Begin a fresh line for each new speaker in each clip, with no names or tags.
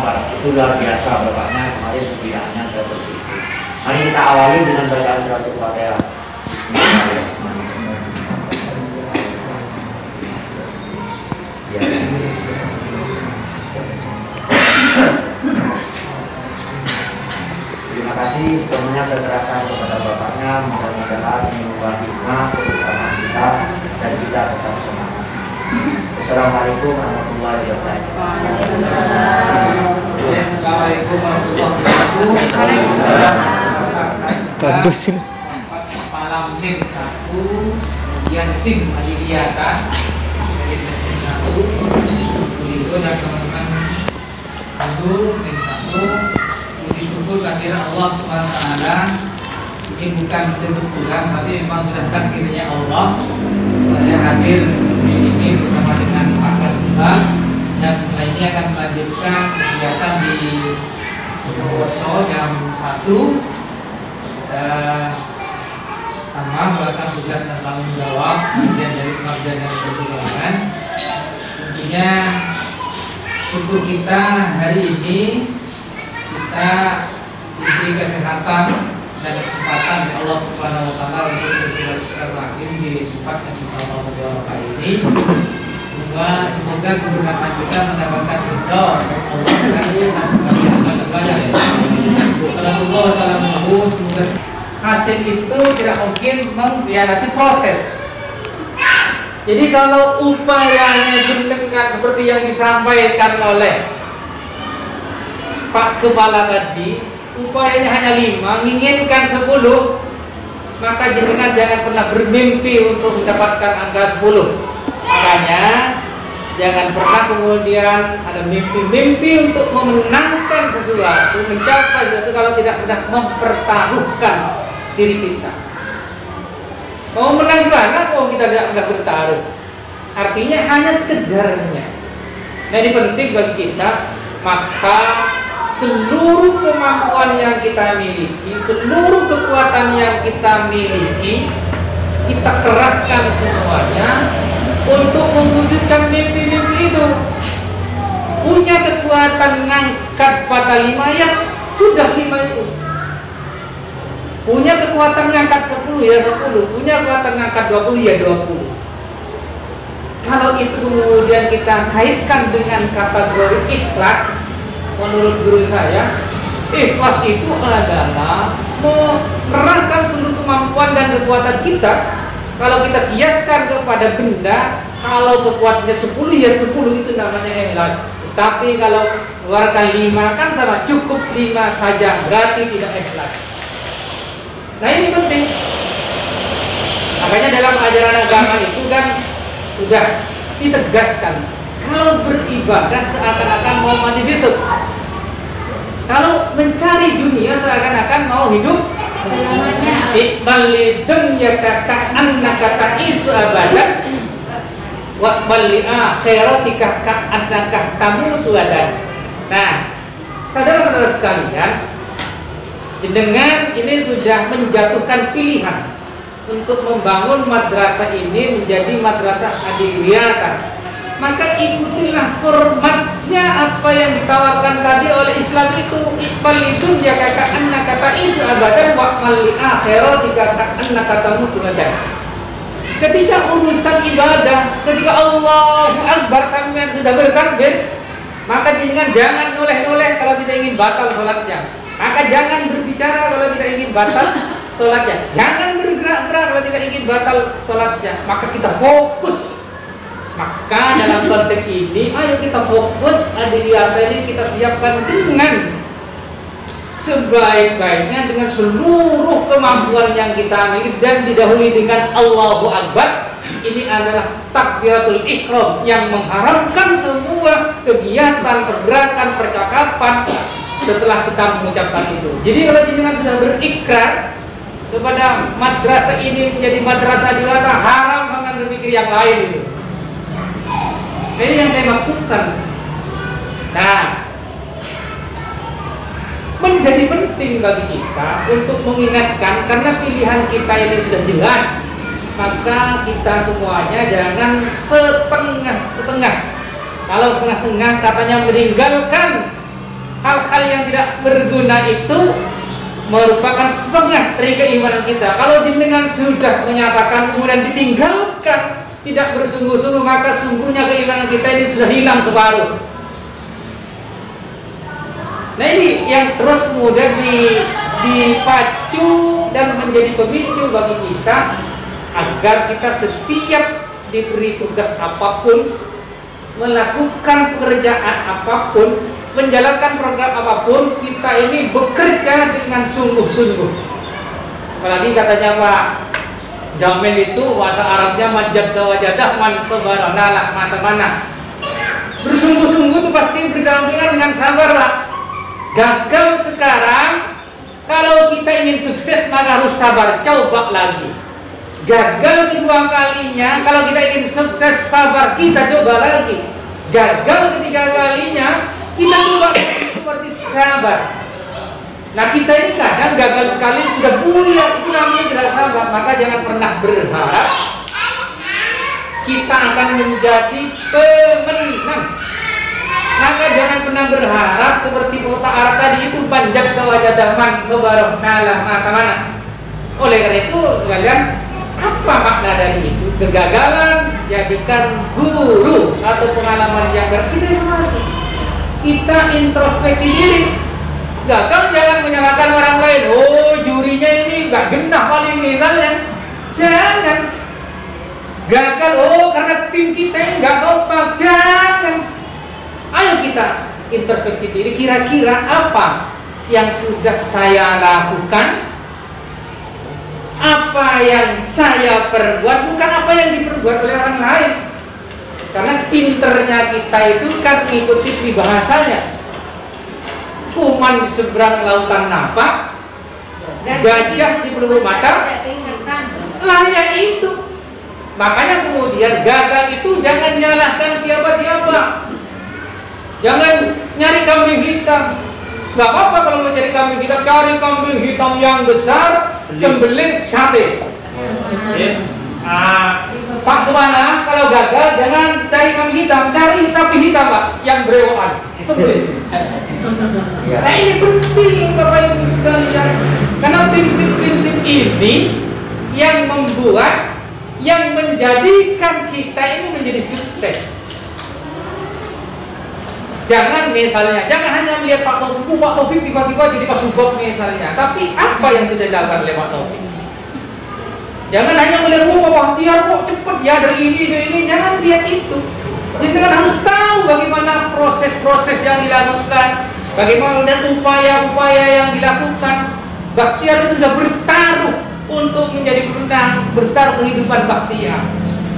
Bapak. Itu luar biasa bapaknya kemarin pembinaannya seperti itu. Mari kita awali dengan bacaan surat Al-Fatihah. Terima kasih, sepenuhnya saya serahkan kepada bapaknya. Mudah-mudahan mengubah hikmah bersama kita dan kita tetap semangat. Assalamualaikum warahmatullahi wabarakatuh.
Assalamualaikum warahmatullahi wabarakatuh. Malam SIM 1, kemudian SIM Aliyata dari SIM 1 itu dan teman-teman dulu SIM 1 disyukur kehadiran Allah SWT. Ini bukan kebetulan, tapi memang sudah takdirnya Allah. Saya hadir di sini bersama dengan Pak Kasubah, dan setelah ini akan melanjutkan kegiatan di Purworejo jam 1, sama melakukan tugas dan tanggung jawab bagian dari pengabdian dan perjuangan. Tentunya syukur kita hari ini kita diberi kesehatan dan kesempatan dari Allah Subhanahu wa taala untuk bersilaturahim di tempat yang kita mau kali ini. Semoga kebersamaan kita mendapatkan ridho Allah dan sebagai amal ibadah. Sallallahu alaihi wasallam. Semoga hasil itu tidak mungkin mengkhianati proses. Jadi kalau upayanya jenengan seperti yang disampaikan oleh Pak Kepala tadi, upayanya hanya 5, menginginkan 10, maka jenengan jangan pernah bermimpi untuk mendapatkan angka 10. Makanya jangan pernah kemudian ada mimpi-mimpi untuk memenangkan sesuatu, mencapai sesuatu kalau tidak pernah mempertaruhkan diri kita. Mau menang gimana kalau kita tidak pernah bertaruh? Artinya hanya sekedarnya. Nah, ini penting bagi kita. Maka seluruh kemampuan yang kita miliki, seluruh kekuatan yang kita miliki, kita kerahkan semuanya untuk mewujudkan mimpi-mimpi itu. Punya kekuatan ngangkat pada 5 ya sudah 5 itu. Punya kekuatan ngangkat 10 ya 10. Punya kekuatan ngangkat 20 ya 20. Kalau itu kemudian kita kaitkan dengan kategori ikhlas, menurut guru saya, ikhlas itu adalah mengerahkan seluruh kemampuan dan kekuatan kita. Kalau kita kiaskan kepada benda, kalau kekuatannya 10 ya 10, itu namanya ikhlas. Tapi kalau mengeluarkan 5 kan sama, cukup 5 saja, berarti tidak ikhlas. Nah, ini penting. Makanya dalam ajaran agama itu kan sudah ditegaskan, kalau beribadah seakan-akan mau mati besok, kalau mencari dunia seakan-akan mau hidup selamanya. Iqbal dunya ka'annaka ta'isu abadan wa bali akhiratika ka'annaka tamutu adan. Nah, saudara-saudara sekalian, dengan ini sudah menjatuhkan pilihan untuk membangun madrasah ini menjadi madrasah adiliyatan. Maka ikutilah formatnya apa yang ditawarkan tadi oleh Islam itu. Iqbal itu ya ka'annaka ta'isu abadan wa mal akhiratika ka'annaka tamutu adan. Ketika urusan ibadah, ketika Allahu Akbar sampean sudah bertakbir, maka jangan noleh-noleh kalau tidak ingin batal sholatnya. Maka jangan berbicara kalau tidak ingin batal sholatnya. Jangan bergerak-gerak kalau tidak ingin batal sholatnya. Maka kita fokus. Maka dalam konteks ini, ayo kita fokus adiliyata ini kita siapkan dengan sebaik-baiknya, dengan seluruh kemampuan yang kita miliki, dan didahului dengan Allahu Akbar. Ini adalah takbiratul ihram yang mengharapkan semua kegiatan, pergerakan, percakapan setelah kita mengucapkan itu. Jadi kalau jenengan sudah berikrar kepada madrasah ini menjadi madrasah adiliyata, haram jangan berpikir yang lain itu. Ini yang saya maksudkan. Nah, menjadi penting bagi kita untuk mengingatkan, karena pilihan kita ini sudah jelas, maka kita semuanya jangan setengah-setengah. Kalau setengah-setengah katanya meninggalkan hal yang tidak berguna itu merupakan setengah dari keimanan kita. Kalau dengan sudah menyatakan kemudian ditinggalkan, tidak bersungguh-sungguh, maka sungguhnya keimanan kita ini sudah hilang separuh. Nah ini yang terus kemudian dipacu dan menjadi pemicu bagi kita agar kita setiap diberi tugas apapun, melakukan pekerjaan apapun, menjalankan program apapun, kita ini bekerja dengan sungguh-sungguh. Apalagi katanya Pak Jamil itu bahasa Arabnya majadda wajadah man sabara nalah mata-mana. Bersungguh-sungguh itu pasti berdampingan dengan sabar, Pak. Gagal sekarang, kalau kita ingin sukses maka harus sabar, coba lagi. Gagal kedua kalinya, kalau kita ingin sukses sabar, kita coba lagi. Gagal ketiga kalinya, kita coba seperti sabar. Nah kita ini kadang gagal sekali sudah buyar, itu namanya tidak sabar. Maka jangan pernah berharap kita akan menjadi pemenang. Maka jangan pernah berharap seperti pepatah Arab tadi itu panjat kawajadaman sobaroh nalah mata mana. Oleh karena itu sekalian, apa makna dari itu? Kegagalan jadikan guru atau pengalaman yang kita evaluasi. Kita introspeksi diri. Gagal jangan menyalahkan orang lain. Oh jurinya ini nggak genah paling misalnya. Jangan. Gagal oh karena tim kita ini nggak kompak. Jangan. Ayo kita introspeksi diri. Kira-kira apa yang sudah saya lakukan? Apa yang saya perbuat, bukan apa yang diperbuat oleh orang lain. Karena pinternya kita itu kan mengikuti bahasanya. Kuman di seberang lautan nampak, gajah di peluru mata, layak itu. Makanya kemudian gagal itu jangan nyalahkan siapa-siapa. Jangan nyari kambing hitam. Gak apa-apa kalau mau cari kambing hitam, cari kambing hitam yang besar, sembelih sate. Pak kemana? Kalau gagal jangan cari kambing hitam, cari sapi hitam Pak, yang berewokan, sembelih. Nah ini penting Bapak Ibu sekalian, karena prinsip-prinsip ini yang membuat, yang menjadikan kita ini menjadi sukses. Jangan misalnya, jangan hanya melihat Pak Taufik tiba-tiba jadi Pak Subak misalnya. Tapi apa yang sudah dilakukan oleh Pak Taufik? Jangan hanya melihat Pak Bahtiar kok cepet ya dari ini ke ini. Jangan lihat itu. Jadi kan harus tahu bagaimana proses-proses yang dilakukan, bagaimana dan upaya-upaya yang dilakukan. Bahtiar itu sudah bertaruh untuk menjadi pemenang, bertaruh kehidupan Bahtiar.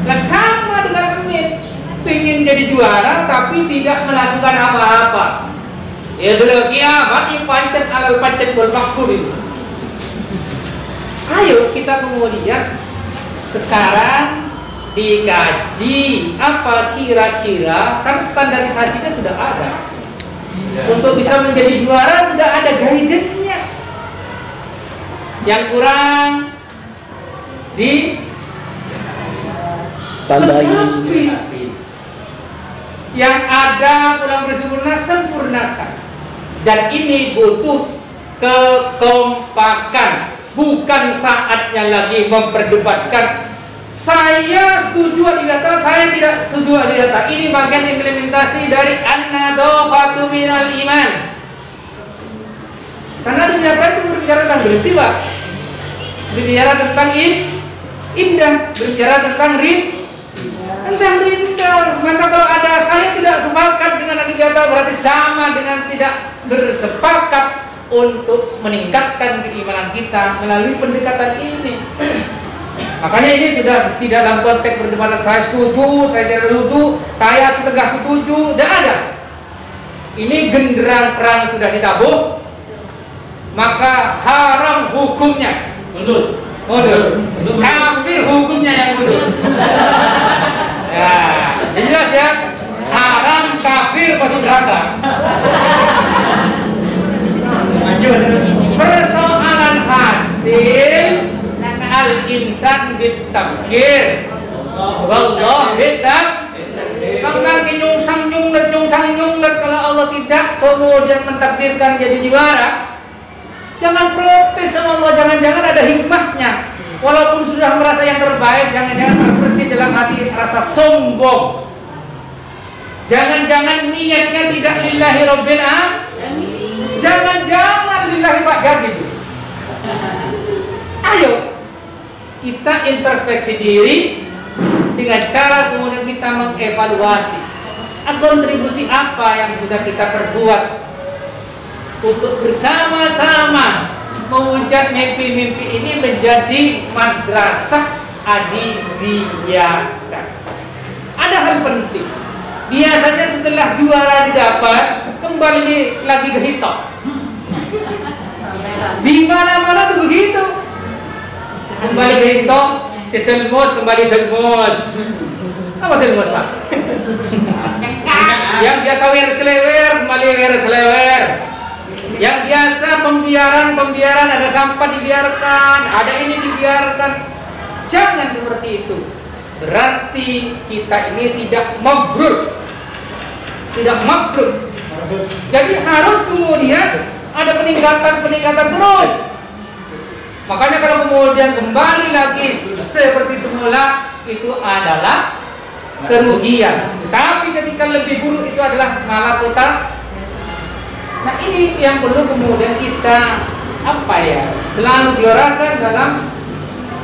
Nah, sama dengan Amit. Ingin jadi juara tapi tidak melakukan apa-apa. Ya dulu kiamat yang pancet alal pancet bol makbul itu. Ayo kita kemudian sekarang dikaji apa kira-kira, kan standarisasinya sudah ada. Untuk bisa menjadi juara sudah ada guidance-nya. Yang kurang di tambahin. Yang ada kurang bersempurna sempurnakan. Dan ini butuh kekompakan. Bukan saatnya lagi memperdebatkan saya setuju adidata, saya tidak setuju adidata. Ini bagian implementasi dari an-nadhafatu minal iman. Karena adidata itu berbicara tentang bersih, Pak. Berbicara tentang indah, berbicara tentang rindu. Maka kalau ada saya tidak sepakat dengan adidata, berarti sama dengan tidak bersepakat untuk meningkatkan keimanan kita melalui pendekatan ini. Makanya ini sudah tidak dalam konteks perdebatan saya setuju, saya tidak setuju, saya setengah setuju, tidak ada. Ini genderang perang sudah ditabuh, maka haram hukumnya. Mundur. Kafir hukumnya yang mundur. Ya, jelas ya. Haram, kafir, masuk neraka. Persoalan hasil al-insan bitafkir wallah hitam sampai nyungsang nyunglet kalau Allah tidak, kemudian kemudian mentakdirkan jadi juara, jangan protes sama Allah, jangan-jangan ada hikmahnya. Walaupun sudah merasa yang terbaik, jangan-jangan terbersih dalam hati rasa sombong. Jangan-jangan niatnya tidak lillahi rabbil alamin. Jangan-jangan lillahi ba'da gitu. Ayo kita introspeksi diri dengan cara kemudian kita mengevaluasi kontribusi apa yang sudah kita perbuat untuk bersama-sama mewujud mimpi-mimpi ini menjadi madrasah adibiyata. Ada hal penting. Biasanya setelah juara didapat, kembali lagi ke hitam. Di mana-mana tuh begitu. Kembali ke hitam, si delmos kembali delmos. Apa delmos, Pak? Yang biasa selewer kembali selewer. Yang biasa pembiaran ada sampah dibiarkan, ada ini dibiarkan. Jangan seperti itu. Berarti kita ini tidak mabrur. Jadi harus kemudian ada peningkatan terus. Makanya kalau kemudian kembali lagi seperti semula, itu adalah kerugian. Tapi ketika lebih buruk itu adalah malapetaka. Nah, ini yang perlu kemudian kita selalu diorakan dalam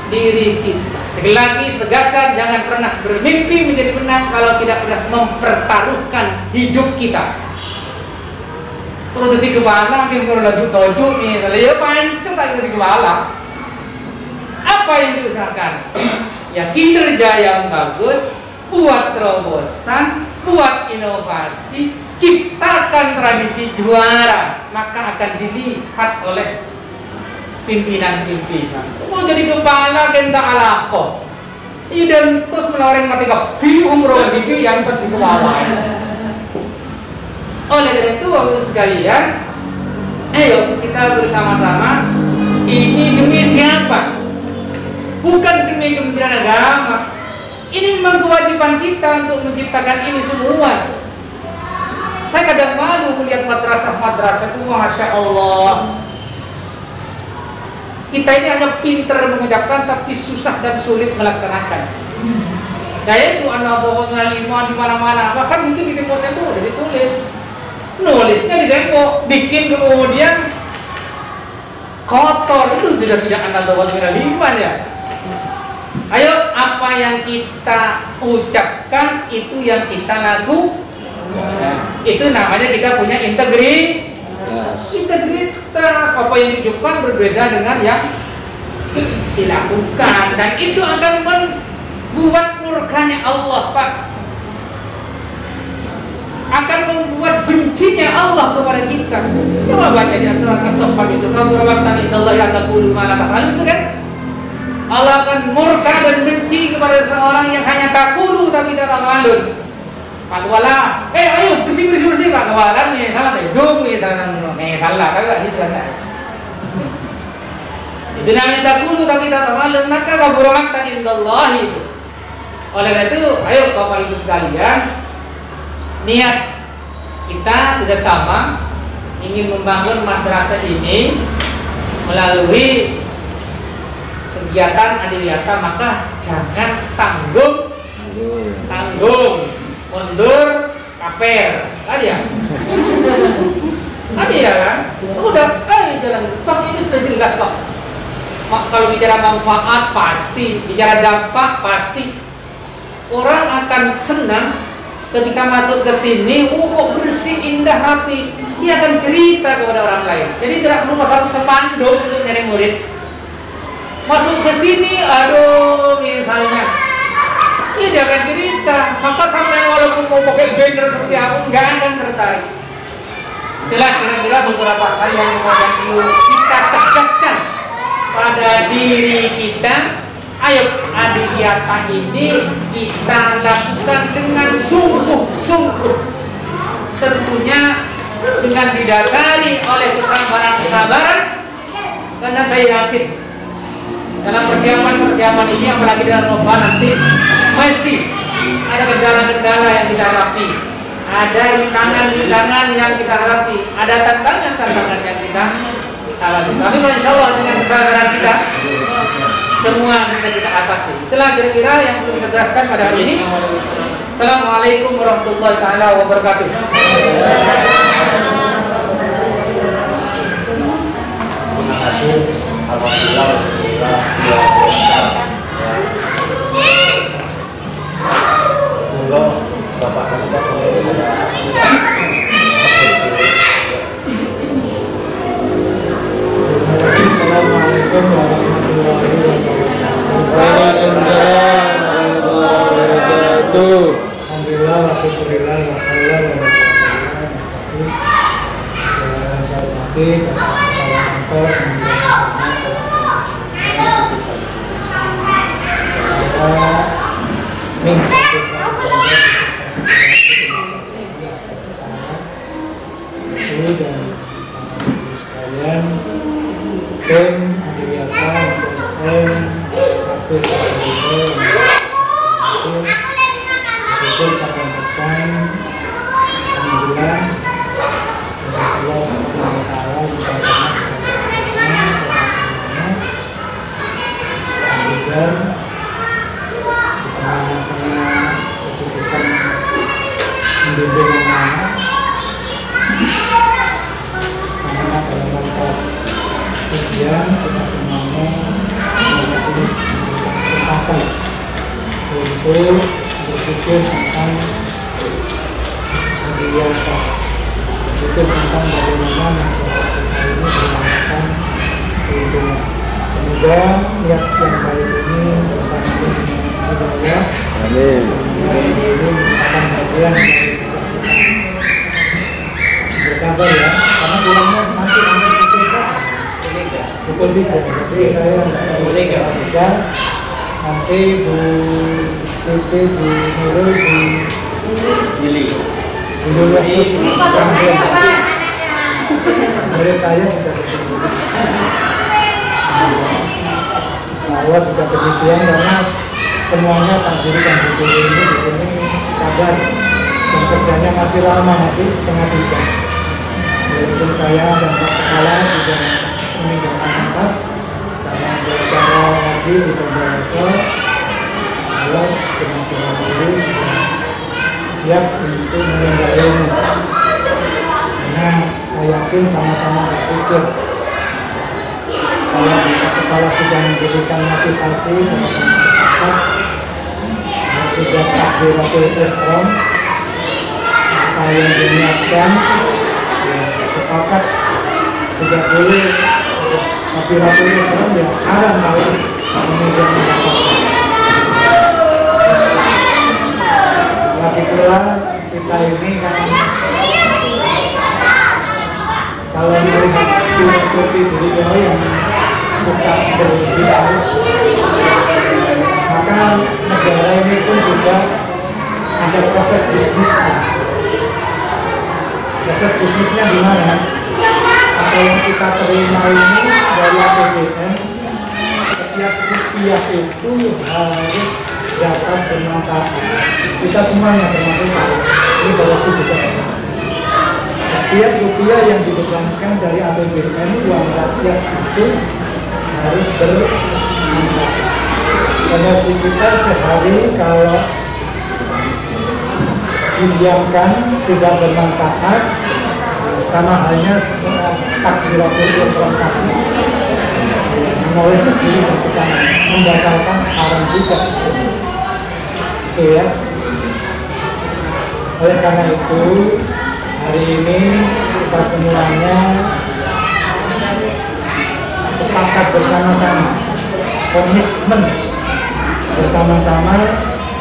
diri kita. Sekali lagi tegaskan, jangan pernah bermimpi menjadi menang kalau tidak pernah mempertaruhkan hidup kita. Terus jadi kepala, dia lagi tojuk nih, ya pancing tak jadi kepala. Apa yang diusahakan? Ya kinerja yang bagus, buat terobosan, buat inovasi, ciptakan tradisi juara, maka akan dilihat oleh pimpinan-pimpinan. Mau jadi kepala kenta alako, dan terus menawarin mati kepi umroh dipi yang penting kepala. Oleh karena itu, waktu sekalian, ayo kita bersama-sama. Ini demi siapa? Bukan demi Kementerian Agama. Ini memang kewajiban kita untuk menciptakan ini semua. Saya kadang malu melihat madrasah-madrasah itu, masya Allah. Kita ini hanya pintar mengucapkan, tapi susah dan sulit melaksanakan. Saya itu anak lima di mana-mana, bahkan mungkin di tempo-tempo udah ditulis. Nulisnya di tempo, bikin kemudian kotor, itu sudah tidak anak lima ya. Ayo, apa yang kita ucapkan itu yang kita lakukan. Itu namanya kita punya integritas. Apa yang diucapkan berbeda dengan yang dilakukan, dan itu akan membuat murkanya Allah, Pak. Akan membuat bencinya Allah kepada kita. Coba baca di surat As-Saffat itu, kamu rawatan indallahi yang taqulu ma la taf'alun, itu kan? Allah akan murka dan benci kepada seorang yang hanya takulu tapi tidak taf'alun. Pak Kepala, ayo bersih Pak Kepala, nih salah deh, salah, tapi nggak gitu kan? Itu namanya takulu tapi tidak taf'alun, maka kaburatan indallahi itu. Oleh karena itu, ayo Bapak Ibu sekalian, niat kita sudah sama, ingin membangun madrasah ini melalui kegiatan adiliyata, maka jangan tanggung, mundur, kaper, tadi ya kan? Udah, jalan, toh ini sudah jelas kok. Kalau bicara manfaat pasti, bicara dampak pasti. Orang akan senang ketika masuk ke sini, kok bersih, indah, rapi. Dia akan cerita kepada orang lain. Jadi tidak perlu pasang spanduk untuk nyari murid. Masuk ke sini, aduh, misalnya, dia akan cerita. Maka sampai walaupun mau pakai banner seperti apa, nggak akan tertarik. Jelas kira-kira beberapa hal yang kemudian perlu kita tegaskan pada diri kita. Ayo, adiliyata ini kita lakukan dengan sungguh-sungguh. Tentunya dengan didasari oleh kesabaran, karena saya yakin dalam persiapan ini, apalagi dalam lomba nanti, mesti ada kendala-kendala yang dihadapi, ada rintangan-rintangan yang kita hadapi, ada tantangan-tantangan yang kita hadapi. Tapi insya Allah dengan kesadaran kita semua bisa kita atasi. Itulah kira-kira yang perlu kita jelaskan pada hari ini. Assalamualaikum warahmatullahi taala wabarakatuh.
Terima kasih. Alhamdulillah. Bapak Kasubag Assalamualaikum warahmatullahi wabarakatuh. Alhamdulillah wa syukurillah wa halal wa saya hormati Bapak dan sekalian tim Adriasa SN satu bersyukur pada rekan alhamdulillah Allah Subhanahu wa taala juga agar di tengah-tengah kesibukan membimbing anak dalam rangka ujian kita semuanya masih kesempatan untuk berpikir tentang kegiatan, berpikir tentang bagaimana masyarakat kita ini berlandasan lingkungan. Semoga niat yang baik ini bersama dengan Allah. Amin. Ini merupakan bagian dari bersabar ya, karena pulangnya nanti pukul 3, jadi saya nggak bisa nanti Bu Siti, Bu Nurul, Bu Yili murid saya sudah Allah juga demikian, karena semuanya takdir dan buku ini di sini sabar dan kerjanya masih lama, masih setengah 3. Walaupun saya dan Pak Kepala sudah meninggalkan tempat karena belajar lagi di Pembahasan, Allah dengan Tuhan dulu sudah siap untuk meninggalkan. Karena saya yakin sama-sama berpikir kalau Pak Kepala sudah memberikan motivasi sama-sama sepakat, sudah takbiratul ihram, apa yang diniatkan sepakat tidak boleh takbiratul ihram yang haram malah kemudian mendapatkan. Lagi pula kita ini kan kalau melihat filosofi beliau yang suka berbisnis, maka negara ini pun juga ada proses bisnisnya. Proses bisnisnya gimana? Apa yang kita terima ini dari APBN, setiap rupiah itu harus dapat bermanfaat. Kita semuanya termasuk saya. Ini Bawaslu juga. Setiap rupiah yang dibebankan dari APBN uang rakyat itu harus bermanfaat. Emosi kita sehari kalau didiamkan tidak bermanfaat, sama halnya takbiratul ihram kaki menoleh diri kita membatalkan haram juga. Oke ya. Oleh karena itu hari ini kita semuanya sepakat bersama-sama, komitmen bersama-sama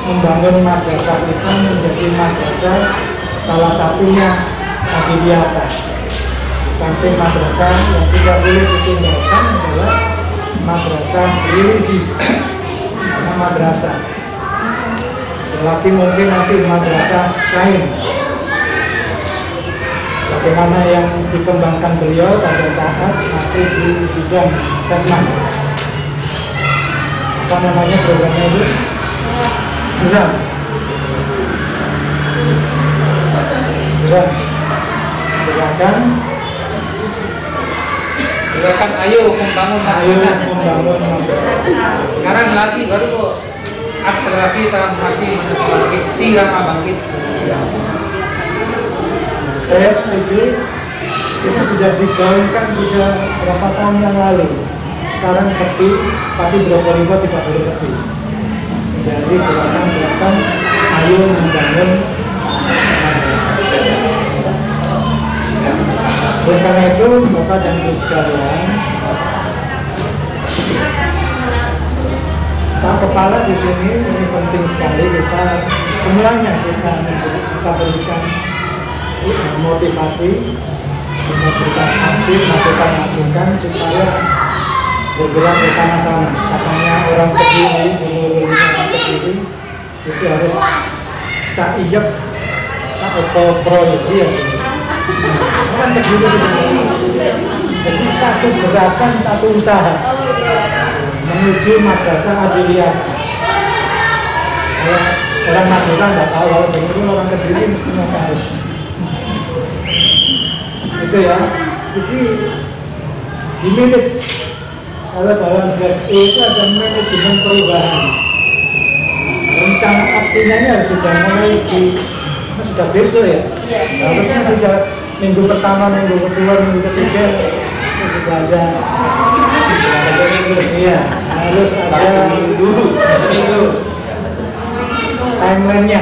membangun madrasah kita menjadi madrasah salah satunya Adibiyata. Samping madrasah yang tidak boleh ditinggalkan adalah madrasah religi, karena madrasah. Tetapi mungkin nanti madrasah lain. Bagaimana yang dikembangkan beliau pada saat masih di sidang Ketman. Apa namanya programnya itu? Bukan. Gerakan
ayo membangun madrasah. Sekarang lagi baru kok akselerasi masih bangkit, sirama bangkit.
Saya setuju, itu sudah digaungkan sudah berapa tahun yang lalu. Sekarang sepi, tapi Probolinggo tidak boleh sepi. Jadi gerakan ayo membangun madrasah. Oleh karena itu, Bapak dan Ibu sekalian, Pak Kepala di sini ini penting sekali kita semuanya kita berikan motivasi, kita berikan aktif masukan supaya bergerak bersama-sama. Katanya orang Kediri, guru orang Kediri itu harus saiyep, saopo-proyek, iya. Orang Kediri jadi satu gerakan, satu usaha menuju madrasah Adiliyah. Kalau orang Madura nggak tahu, kalau begitu orang Kediri mestinya tahu. Itu ya. Jadi di manage, kalau dalam ZE itu ada manajemen perubahan. Rencana aksinya ini harus sudah mulai sudah besok ya. Harusnya sudah minggu pertama, minggu kedua, minggu ketiga itu sudah ada. Iya, harus ada minggu timeline-nya.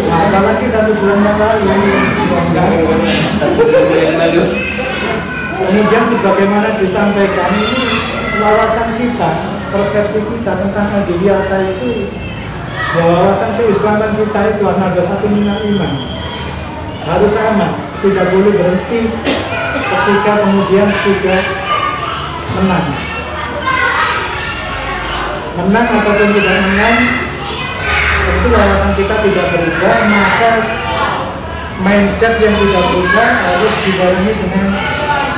Nah, apalagi 1 bulan yang lalu. Kemudian sebagaimana disampaikan ini wawasan kita, persepsi kita tentang Adiliyah itu, ya wawasan keislaman kita itu ada satu minat iman. Harus sama, tidak boleh berhenti ketika kemudian sudah menang ataupun tidak menang, tentu wawasan kita tidak berubah, maka mindset yang tidak berubah harus dibarengi dengan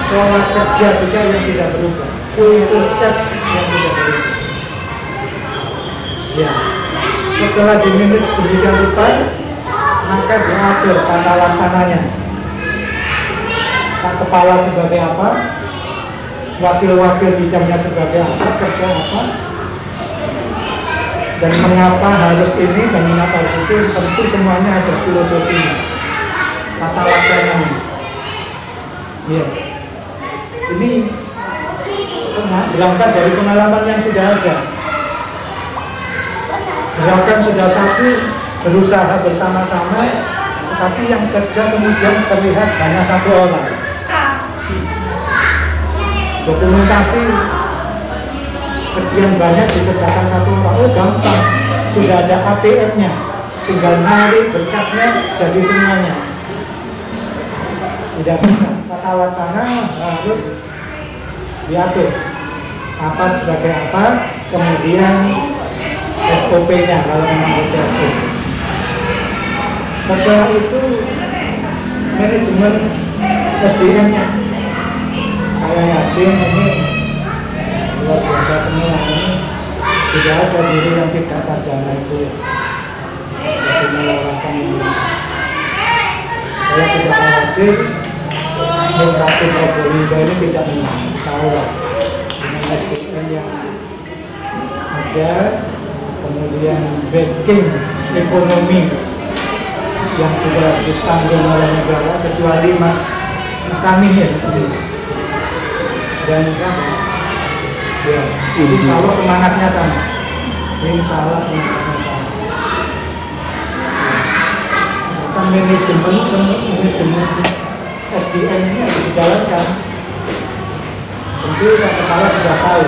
pola kerja kita yang tidak berubah, kultur set yang tidak berubah. Ya, setelah dimanage demikian rupa, maka diatur tata laksananya. Pak Kepala sebagai apa, wakil-wakil bidangnya sebagai apa, kerja apa, dan mengapa harus ini dan mengapa harus itu, tentu semuanya ada filosofinya, tata laksananya. Ya, ini berangkat dari pengalaman yang sudah ada. Gerakan sudah satu, berusaha bersama-sama, tetapi yang kerja kemudian terlihat hanya satu orang. Dokumentasi sekian banyak dikerjakan satu orang, oh gampang, sudah ada APR-nya, tinggal narik berkasnya jadi semuanya. Tidak bisa, tata laksana harus diatur apa sebagai apa, kemudian SOP-nya kalau memang ada SOP. Setelah itu manajemen SDM-nya, saya yakin ini luar biasa semua. Ini tidak ada guru yang tidak sarjana itu punya wawasan ini. Saya tidak khawatir yang satu Probolinggo ini tidak menang, insya dengan SDM yang ada, kemudian backing ekonomi yang sudah ditanggung oleh negara, kecuali Mas Amin ya sendiri. Dan ya, insya Allah semangatnya sama. Insya Allah semangatnya sama. Kan manajemen SDM ini harus dijalankan. Tentu Pak Kepala sudah tahu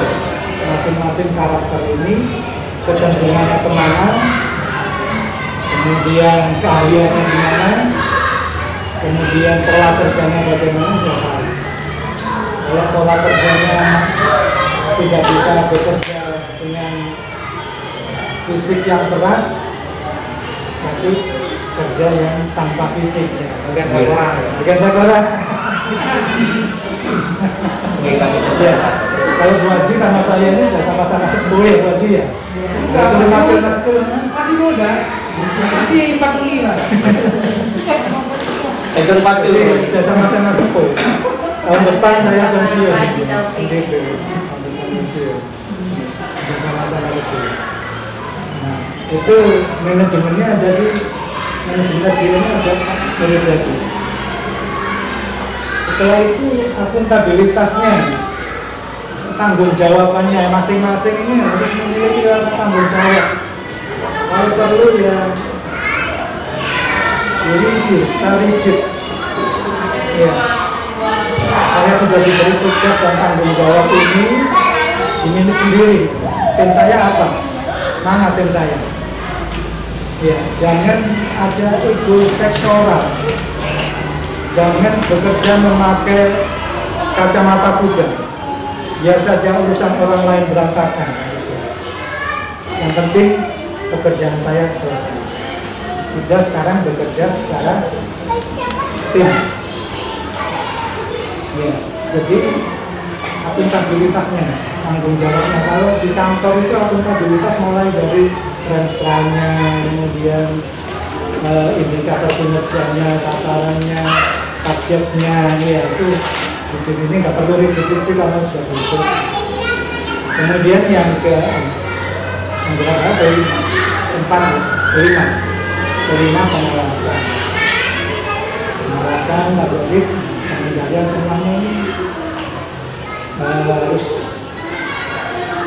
masing-masing karakter ini kecenderungannya kemana, kemudian keahliannya di mana, kemudian pola kerjanya bagaimana, sudah tahu. Kalau pola kerjanya tidak bisa bekerja dengan fisik yang keras, kasih kerja yang tanpa fisik, ya. Bagian orang. Ya. Kalau Bu Haji sama saya ini sudah sama-sama sepuh ya Bu Haji ya?
Masih muda, masih 45. Ekor patu.
Jadi udah sama-sama sepuh. Tahun depan saya pensiun. Gitu. Tahun depan pensiun. Udah sama-sama sepuh. Nah, itu manajemennya ada di manajemen SDM-nya ada boleh jadi. Setelah itu akuntabilitasnya, tanggung jawabannya masing-masing ini harus memiliki tanggung jawab. Kalau perlu ya rigid. Ya. Saya sudah diberi tugas dan tanggung jawab ini dimiliki sendiri. Tim saya apa? Mana tim saya? Ya, jangan ada ego sektoral. Jangan bekerja memakai kacamata kuda. Biar saja urusan orang lain berantakan. Yang penting pekerjaan saya selesai. Kita sekarang bekerja secara tim. Ya, jadi akuntabilitasnya, tanggung jawabnya. Kalau di kantor itu akuntabilitas mulai dari transferannya, kemudian indikator kinerjanya, sasarannya, targetnya, ya itu rigid. Ini nggak perlu rigid kalau sudah besok. Kemudian yang berapa? kelima pengawasan. Pengawasan wajib pengendalian semuanya ini harus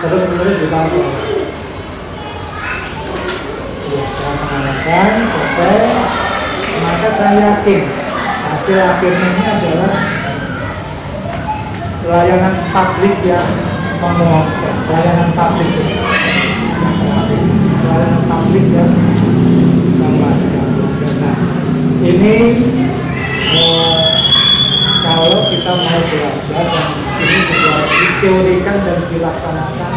terus menerus ditambah. Ya, pengawasan selesai, maka saya yakin hasil akhirnya ini adalah layanan publik yang memuaskan, layanan publik yang memuaskan. Nah, ini kalau kita mau belajar dan ini sudah diteorikan dan dilaksanakan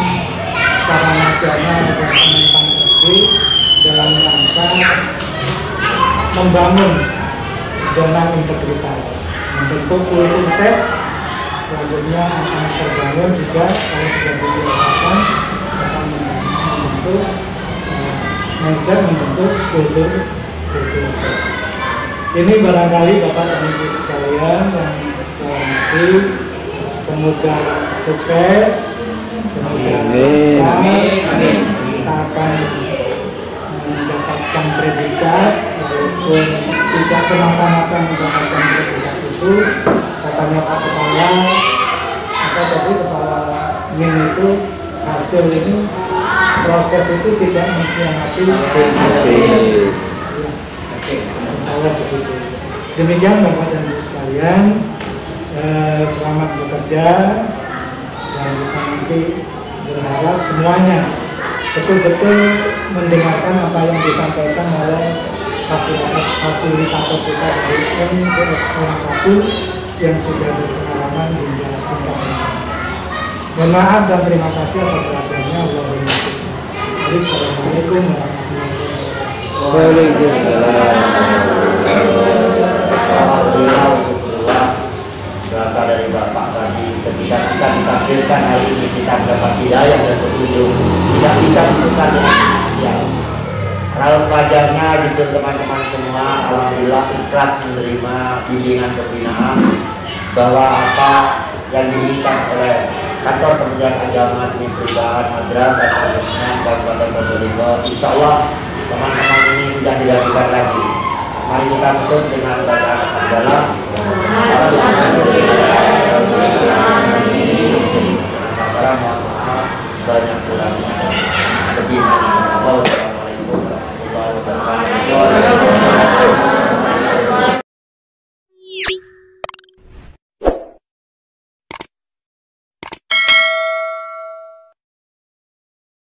secara nasional dan Kemenpan RB dalam rangka membangun zona integritas, membentuk kultur set. Selanjutnya akan terbangun juga kalau sudah dibiasakan akan membentuk mindset, membentuk kultur set. Ini barangkali Bapak dan Ibu sekalian yang saya hormati, semoga sukses, semoga kita akan mendapatkan predikat, walaupun tidak semata-mata mendapatkan predikat itu. Katanya Pak Kepala, Kepala MIN itu, hasil ini, proses itu tidak mengkhianati hasil. Begitu. Demikian Bapak dan Ibu sekalian, selamat bekerja dan kita nanti berharap semuanya betul-betul mendengarkan apa yang disampaikan oleh fasilitator kita dari MPSM 1 yang sudah berpengalaman hingga tingkat nasional. Mohon maaf dan terima kasih atas perhatiannya. Assalamualaikum warahmatullahi wabarakatuh.
Alhamdulillah, berasal dari Bapak tadi ketika kita ditampilkan hari ini kita dapat hidayah dan petunjuk, tidak bisa bukan dengan manusia. Raut wajahnya gitu teman-teman semua, alhamdulillah ikhlas menerima bimbingan pembinaan bahwa apa yang diminta oleh kantor Kementerian Agama ini perubahan madrasah dan Kabupaten Probolinggo, insya Allah teman-teman ini sudah dilakukan lagi. Mari kita tutup dengan bacaan hamdalah. Mohon maaf banyak kurangnya lebih. Assalamualaikum warahmatullahi wabarakatuh.